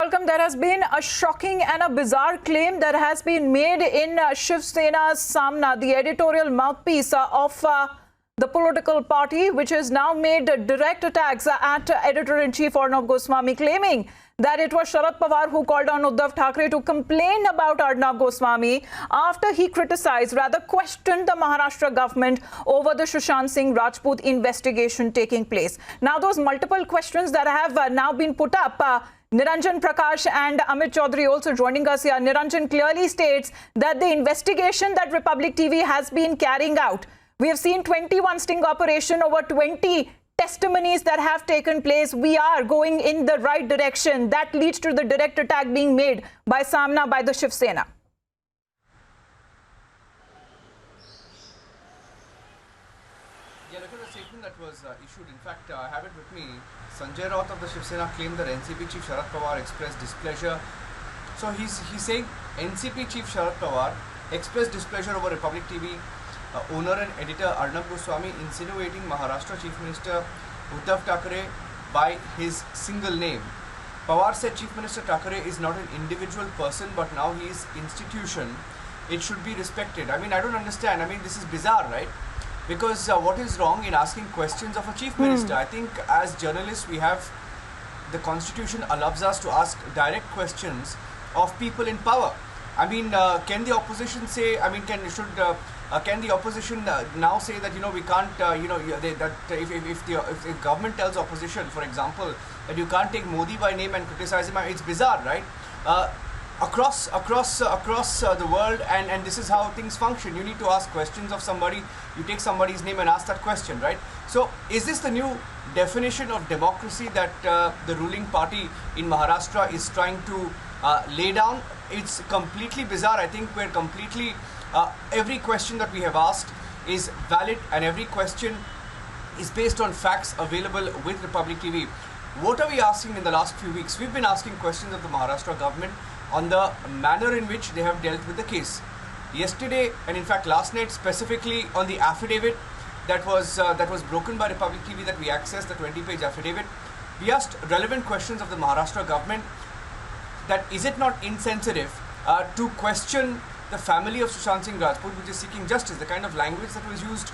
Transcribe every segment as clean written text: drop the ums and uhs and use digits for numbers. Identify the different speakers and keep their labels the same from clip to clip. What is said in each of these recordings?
Speaker 1: welcome. There has been a shocking and a bizarre claim that has been made in Shiv Sena's Samna, the editorial mouthpiece of the political party, which has now made direct attacks at Editor-in-Chief Arnab Goswami, claiming that it was Sharad Pawar who called on Uddhav Thackeray to complain about Arnab Goswami after he criticized, rather questioned the Maharashtra government over the Sushant Singh Rajput investigation taking place. Now, those multiple questions that have now been put up, Niranjan Prakash and Amit Chaudhary also joining us here. Niranjan clearly states that the investigation that Republic TV has been carrying out, we have seen 21 sting operation, over 20 testimonies that have taken place. We are going in the right direction. That leads to the direct attack being made by Samna, by the Shiv Sena.
Speaker 2: Yeah, look at the statement that was issued. In fact, I have it with me. Sanjay Raut of the Shiv Sena claimed that NCP Chief Sharad Pawar expressed displeasure. So he's saying NCP Chief Sharad Pawar expressed displeasure over Republic TV owner and editor Arnab Goswami, insinuating Maharashtra Chief Minister Uddhav Thackeray by his single name. Pawar said Chief Minister Thackeray is not an individual person, but now he is institution. It should be respected. I mean, I don't understand. I mean, this is bizarre, right? Because what is wrong in asking questions of a Chief Minister? I think as journalists, we have, the Constitution allows us to ask direct questions of people in power. I mean, can the opposition say, I mean, can the opposition now say that, we can't, if the government tells opposition, for example, that you can't take Modi by name and criticize him? It's bizarre, right? Across the world, and this is how things function. You need to ask questions of somebody. You take somebody's name and ask that question, right? So, is this the new definition of democracy that the ruling party in Maharashtra is trying to lay down? It's completely bizarre. I think we're completely, every question that we have asked is valid, and every question is based on facts available with Republic TV. What are we asking in the last few weeks? We've been asking questions of the Maharashtra government on the manner in which they have dealt with the case. Yesterday, and in fact last night, specifically on the affidavit that was broken by Republic TV, that we accessed, the 20-page affidavit, we asked relevant questions of the Maharashtra government. That is it not insensitive to question the family of Sushant Singh Rajput, which is seeking justice? The kind of language that was used,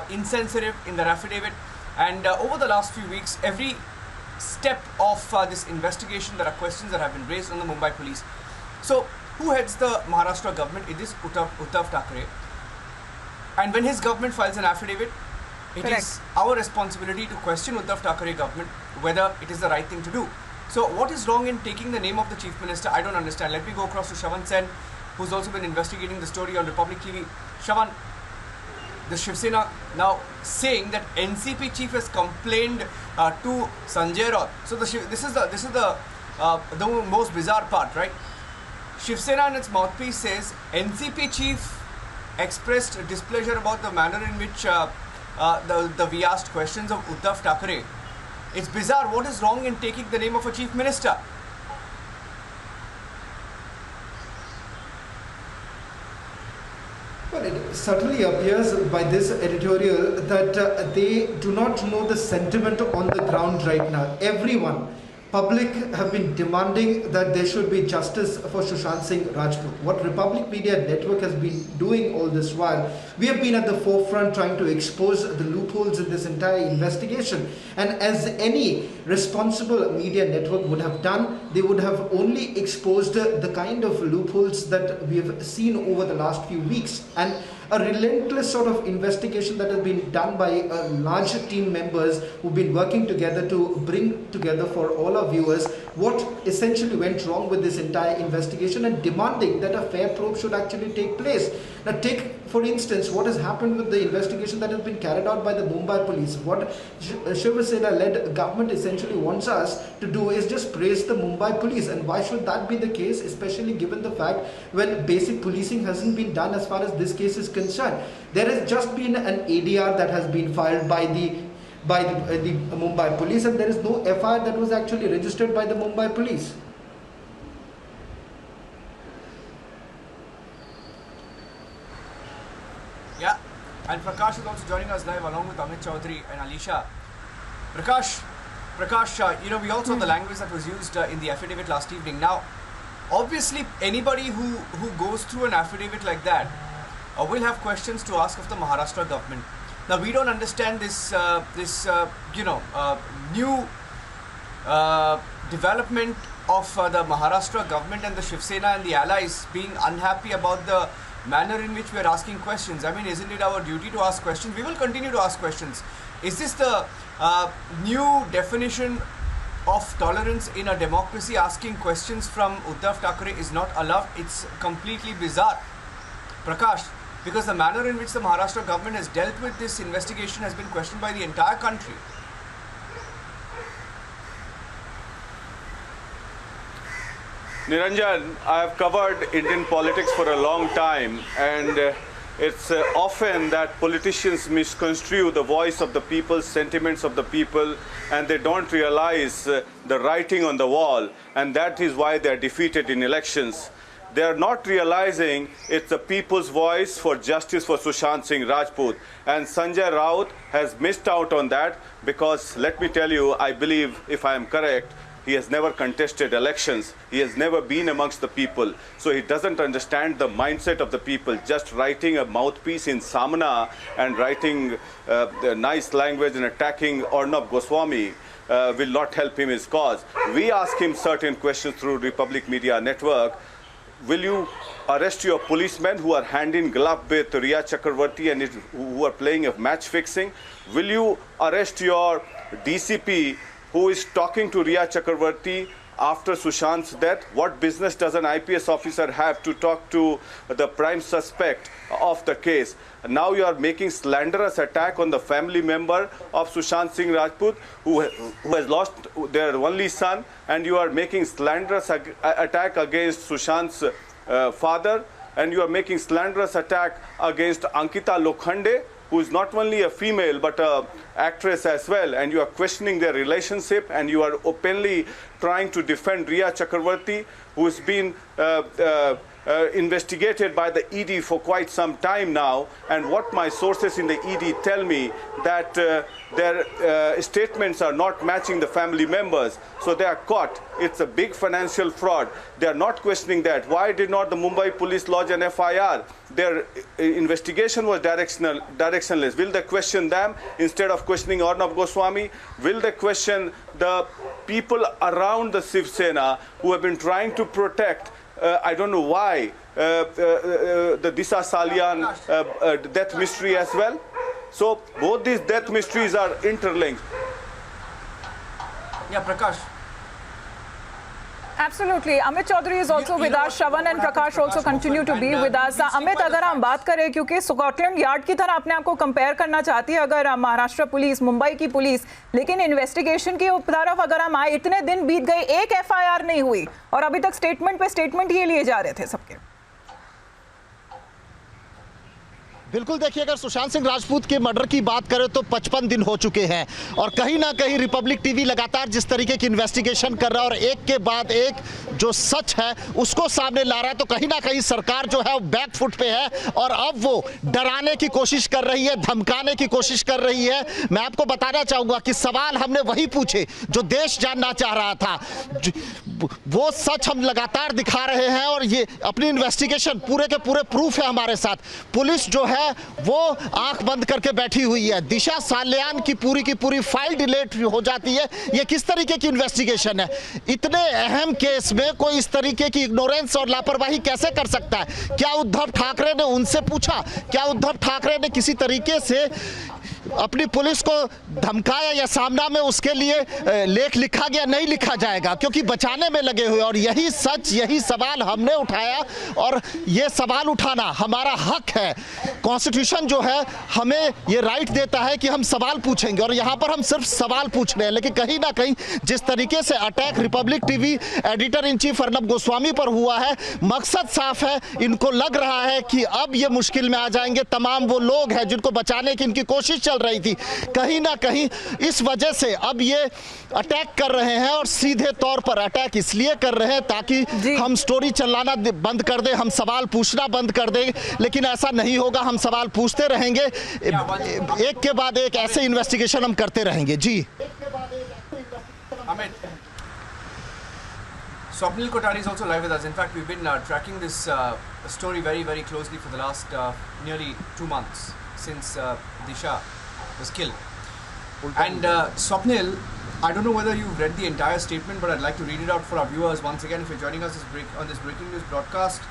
Speaker 2: insensitive in their affidavit. And over the last few weeks, every step of this investigation, there are questions that have been raised on the Mumbai police. So, who heads the Maharashtra government? It is Uddhav Thackeray. And when his government files an affidavit, it is our responsibility to question Uddhav Thackeray government whether it is the right thing to do. So what is wrong in taking the name of the Chief Minister? I don't understand. Let me go across to Shravan Sen, who's also been investigating the story on Republic TV. Shravan, the Shiv Sena now saying that NCP chief has complained to Sanjay Raut. So this is the most bizarre part, right? Shiv Sena and its mouthpiece says NCP chief expressed displeasure about the manner in which we asked questions of Uddhav Thackeray. It's bizarre. What is wrong in taking the name of a chief minister?
Speaker 3: Well, it certainly appears by this editorial that they do not know the sentiment on the ground right now. Everyone, public, have been demanding that there should be justice for Sushant Singh Rajput. What Republic Media Network has been doing all this while, we have been at the forefront trying to expose the loopholes in this entire investigation. And as any responsible media network would have done, they would have only exposed the kind of loopholes that we have seen over the last few weeks. And a relentless sort of investigation that has been done by a large team members who've been working together to bring together for all our viewers what essentially went wrong with this entire investigation, and demanding that a fair probe should actually take place. Now take, for instance, what has happened with the investigation that has been carried out by the Mumbai police. What Shiv Sena-led government essentially wants us to do is just praise the Mumbai police. And why should that be the case, especially given the fact when basic policing hasn't been done as far as this case is concerned? There has just been an ADR that has been filed by the Mumbai police, and there is no FIR that was actually registered by the Mumbai police.
Speaker 2: Yeah, and Prakash is also joining us live along with Amit Chaudhary and Alisha. Prakash, Prakash, we also saw the language that was used in the affidavit last evening. Now, obviously, anybody who goes through an affidavit like that will have questions to ask of the Maharashtra government. Now, we don't understand this new development of the Maharashtra government and the Shiv Sena and the allies being unhappy about the manner in which we are asking questions. I mean, isn't it our duty to ask questions? We will continue to ask questions. Is this the new definition of tolerance in a democracy? Asking questions from Uddhav Thackeray is not allowed. It's completely bizarre, Prakash, because the manner in which the Maharashtra government has dealt with this investigation has been questioned by the entire country.
Speaker 4: Niranjan, I have covered Indian politics for a long time, and it's often that politicians misconstrue the voice of the people, sentiments of the people, and they don't realize the writing on the wall, and that is why they are defeated in elections. They are not realizing it's the people's voice for justice for Sushant Singh Rajput, and Sanjay Raut has missed out on that because, let me tell you, I believe, if I am correct, he has never contested elections. He has never been amongst the people. So he doesn't understand the mindset of the people. Just writing a mouthpiece in Samana and writing the nice language and attacking Arnab Goswami will not help him his cause. We ask him certain questions through Republic Media Network. Will you arrest your policemen who are hand in glove with Riya Chakravarti and who are playing a match fixing? Will you arrest your DCP who is talking to Riya Chakravarti after Sushant's death? What business does an IPS officer have to talk to the prime suspect of the case? Now you are making slanderous attack on the family member of Sushant Singh Rajput who has lost their only son, and you are making slanderous attack against Sushant's father, and you are making slanderous attack against Ankita Lokhande, who is not only a female but an actress as well, and you are questioning their relationship, and you are openly trying to defend Riya Chakravarti, who has been investigated by the ED for quite some time now. And what my sources in the ED tell me, that their statements are not matching the family members, so they are caught. It's a big financial fraud. They are not questioning that. Why did not the Mumbai police lodge an FIR? Their investigation was directionless. Will they question them instead of questioning Arnab Goswami? Will they question the people around the Shiv Sena who have been trying to protect, I don't know why, the Disha Salian death mystery as well? So both these death mysteries are interlinked.
Speaker 2: Yeah, Prakash.
Speaker 1: Absolutely. Amit Chaudhary is also with us. Shravan and Prakash also continue to be with us. Amit, अगर हम बात करें, क्योंकि Scotland yard की तरह अपने आप को कंपेयर करना चाहती है अगर महाराष्ट्र पुलिस, मुंबई की पुलिस, लेकिन इन्वेस्टिगेशन की तरफ अगर हम आए, इतने दिन बीत गए, एक एफआईआर नहीं हुई और अभी तक स्टेटमेंट पे स्टेटमेंट ये लिए जा रहे थे सबके।
Speaker 5: बिल्कुल, देखिए, अगर सुशांत सिंह राजपूत के मर्डर की बात करें तो 55 दिन हो चुके हैं और कहीं ना कहीं रिपब्लिक टीवी लगातार जिस तरीके की इन्वेस्टिगेशन कर रहा है और एक के बाद एक जो सच है उसको सामने ला रहा है, तो कहीं ना कहीं सरकार जो है वो बैक फुट पे है और अब वो डराने की कोशिश कर रही है, धमकाने की कोशिश कर रही है। मैं आपको बताना चाहूंगा कि सवाल हमने वही पूछे जो देश जानना चाह रहा था, वो सच हम लगातार दिखा रहे हैं और ये अपनी इन्वेस्टिगेशन पूरे के पूरे प्रूफ है हमारे साथ। पुलिस जो है वो आंख बंद करके बैठी हुई है। दिशा साल्यान की पूरी फाइल डिलीट हो जाती है। ये किस तरीके की इन्वेस्टिगेशन है? इतने अहम केस में कोई इस तरीके की इग्नोरेंस और लापरवाही कैसे कर सकता है? क्या उद्धव ठाकरे ने उनसे पूछा? क्या उद्धव ठाकरे ने किसी तरीके से अपनी पुलिस को धमकाया या सामना में उसके लिए लेख लिखा गया? नहीं लिखा जाएगा क्योंकि बचाने में लगे हुए। और यही सच, यही सवाल हमने उठाया और ये सवाल उठाना हमारा हक है। कॉन्स्टिट्यूशन जो है हमें ये राइट देता है कि हम सवाल पूछेंगे और यहाँ पर हम सिर्फ सवाल पूछ रहे हैं। लेकिन कहीं ना कहीं जिस तरीके से attack Republic TV editor in chief Arnab Goswami पर हुआ है, मकसद साफ है। इनको लग रहा है कि अब ये मुश्किल में आ जाएंगे। तमाम वो लोग हैं जिनको बचाने की इनकी कोशिश चल रही थी, कहीं ना कहीं इस वजह से अब ये अटैक कर रहे हैं और सीधे तौर पर अटैक इसलिए कर रहे हैं ताकि हम स्टोरी चलाना बंद कर दें, हम सवाल पूछना बंद कर दें। लेकिन ऐसा नहीं होगा, हम सवाल पूछते रहेंगे, एक के बाद एक ऐसे इन्वेस्टिगेशन हम करते रहेंगे। जी,
Speaker 2: Swapnil Kothari is also live with us. In fact, we've been tracking this story very, very closely for the last nearly 2 months since Disha was killed. And Swapnil, I don't know whether you've read the entire statement, but I'd like to read it out for our viewers once again. If you're joining us on this breaking news broadcast,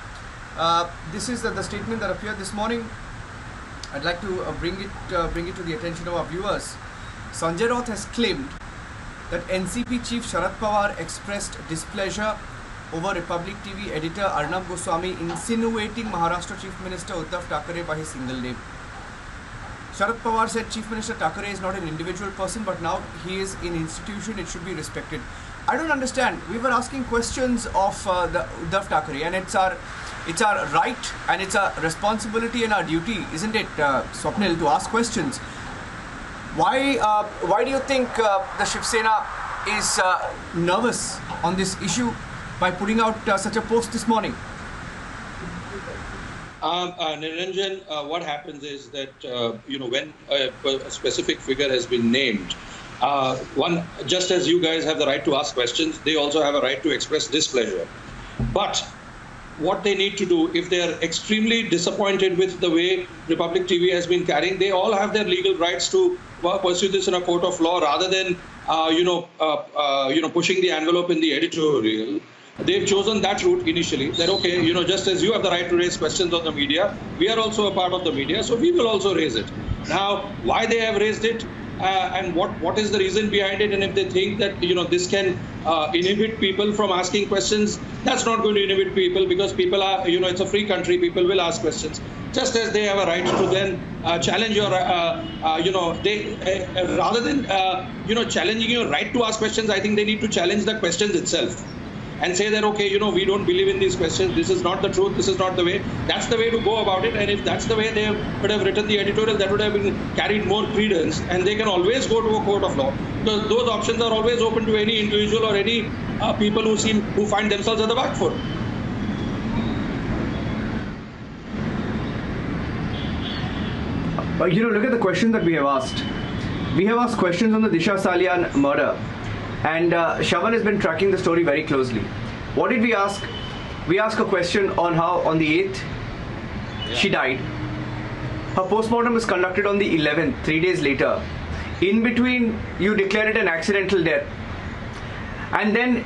Speaker 2: this is the statement that appeared this morning. I'd like to bring it to the attention of our viewers. Sanjay Raut has claimed that NCP chief Sharad Pawar expressed displeasure over Republic TV editor Arnab Goswami insinuating Maharashtra Chief Minister Uddhav Thackeray by his single name. Sharad Pawar said Chief Minister Thackeray is not an individual person, but now he is an institution, it should be respected. I don't understand. We were asking questions of the Uddhav Thackeray, and it's our right and it's our responsibility and our duty, isn't it, Swapnil, to ask questions. Why do you think the Shiv Sena is nervous on this issue by putting out such a post this morning?
Speaker 6: Niranjan, what happens is that when a specific figure has been named, just as you guys have the right to ask questions, they also have a right to express displeasure. But what they need to do, if they are extremely disappointed with the way Republic TV has been carrying, they all have their legal rights to pursue this in a court of law rather than pushing the envelope in the editorial. They've chosen that route initially, that okay, just as you have the right to raise questions on the media, we are also a part of the media, so we will also raise it. Now, why they have raised it and what is the reason behind it, and if they think that this can inhibit people from asking questions, that's not going to inhibit people, because people are, it's a free country, people will ask questions. Just as they have a right to then challenge your, rather than, challenging your right to ask questions, I think they need to challenge the questions itself and say that, okay, we don't believe in these questions, this is not the truth, this is not the way. That's the way to go about it, and if that's the way they would have written the editorial, that would have been carried more credence, and they can always go to a court of law. Because those options are always open to any individual or any people who find themselves at the back foot.
Speaker 7: Look at the questions that we have asked. We have asked questions on the Disha Salian murder, and Shravan has been tracking the story very closely. What did we ask? We asked a question on how on the 8th she died. Her postmortem was conducted on the 11th, 3 days later. In between, you declare it an accidental death. And then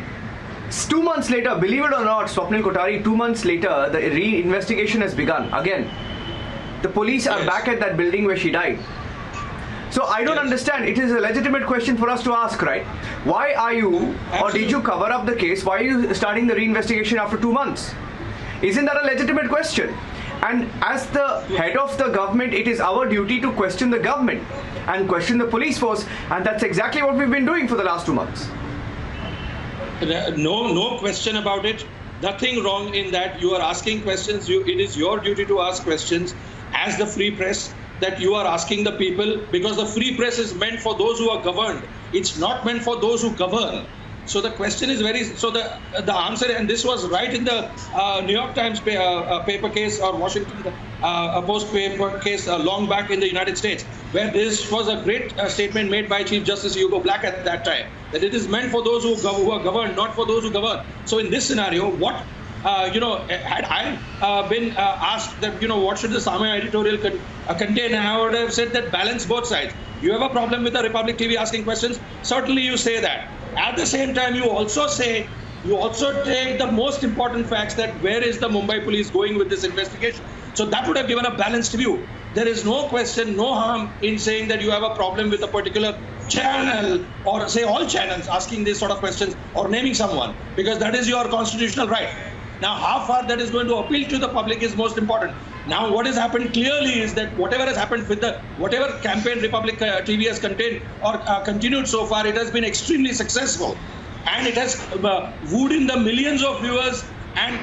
Speaker 7: 2 months later, believe it or not, Swapnil Kothari, 2 months later, the re-investigation has begun again. The police are back at that building where she died. So I don't understand. It is a legitimate question for us to ask, right? Why are you, or did you cover up the case? Why are you starting the reinvestigation after 2 months? Isn't that a legitimate question? And as the head of the government, it is our duty to question the government and question the police force. And that's exactly what we've been doing for the last 2 months.
Speaker 6: No question about it. Nothing wrong in that. You are asking questions. It is your duty to ask questions as the free press, that you are asking the people, because the free press is meant for those who are governed. It's not meant for those who govern. So the question is the answer, and this was right in the New York Times paper case, or Washington Post paper case long back in the United States, where this was a great statement made by Chief Justice Hugo Black at that time, that it is meant for those who are governed, not for those who govern. So in this scenario, what had I been asked that, what should the Samaya editorial contain, and I would have said that balance both sides. You have a problem with the Republic TV asking questions, certainly you say that. At the same time, you also take the most important facts, that where is the Mumbai police going with this investigation. So that would have given a balanced view. There is no question, no harm in saying that you have a problem with a particular channel, or say all channels asking these sort of questions, or naming someone, because that is your constitutional right. Now, how far that is going to appeal to the public is most important. Now, what has happened clearly is that whatever has happened with whatever campaign Republic TV has contained or continued so far, it has been extremely successful, and it has wooed in the millions of viewers and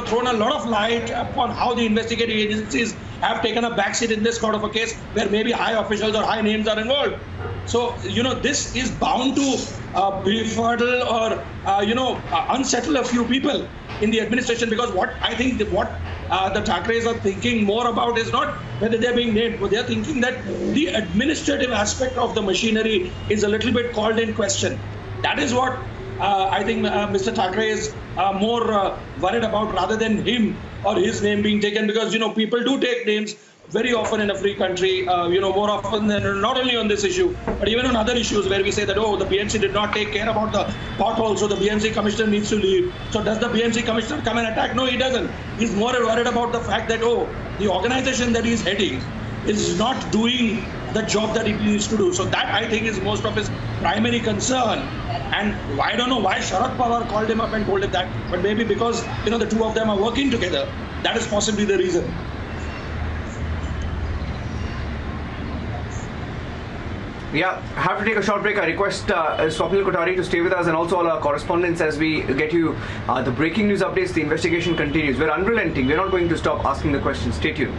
Speaker 6: thrown a lot of light upon how the investigative agencies have taken a backseat in this sort of a case, where maybe high officials or high names are involved. So this is bound to befuddle or unsettle a few people in the administration, because what I think the Thackerays are thinking more about is not whether they're being named, but they're thinking that the administrative aspect of the machinery is a little bit called in question. That is what I think Mr. Thackeray is more worried about rather than him or his name being taken, because people do take names very often in a free country, more often than not only on this issue, but even on other issues where we say that, oh, the BMC did not take care about the potholes, so the BMC commissioner needs to leave. So does the BMC commissioner come and attack? No, he doesn't. He's more worried about the fact that, oh, the organization that he's heading is not doing the job that it needs to do. So that, I think, is most of his primary concern. And I don't know why Sharad Pawar called him up and told him that, but maybe because, the two of them are working together. That is possibly the reason.
Speaker 7: Yeah, have to take a short break. I request Swapnil Kothari to stay with us and also all our correspondents as we get you the breaking news updates. The investigation continues. We're unrelenting. We're not going to stop asking the questions. Stay tuned.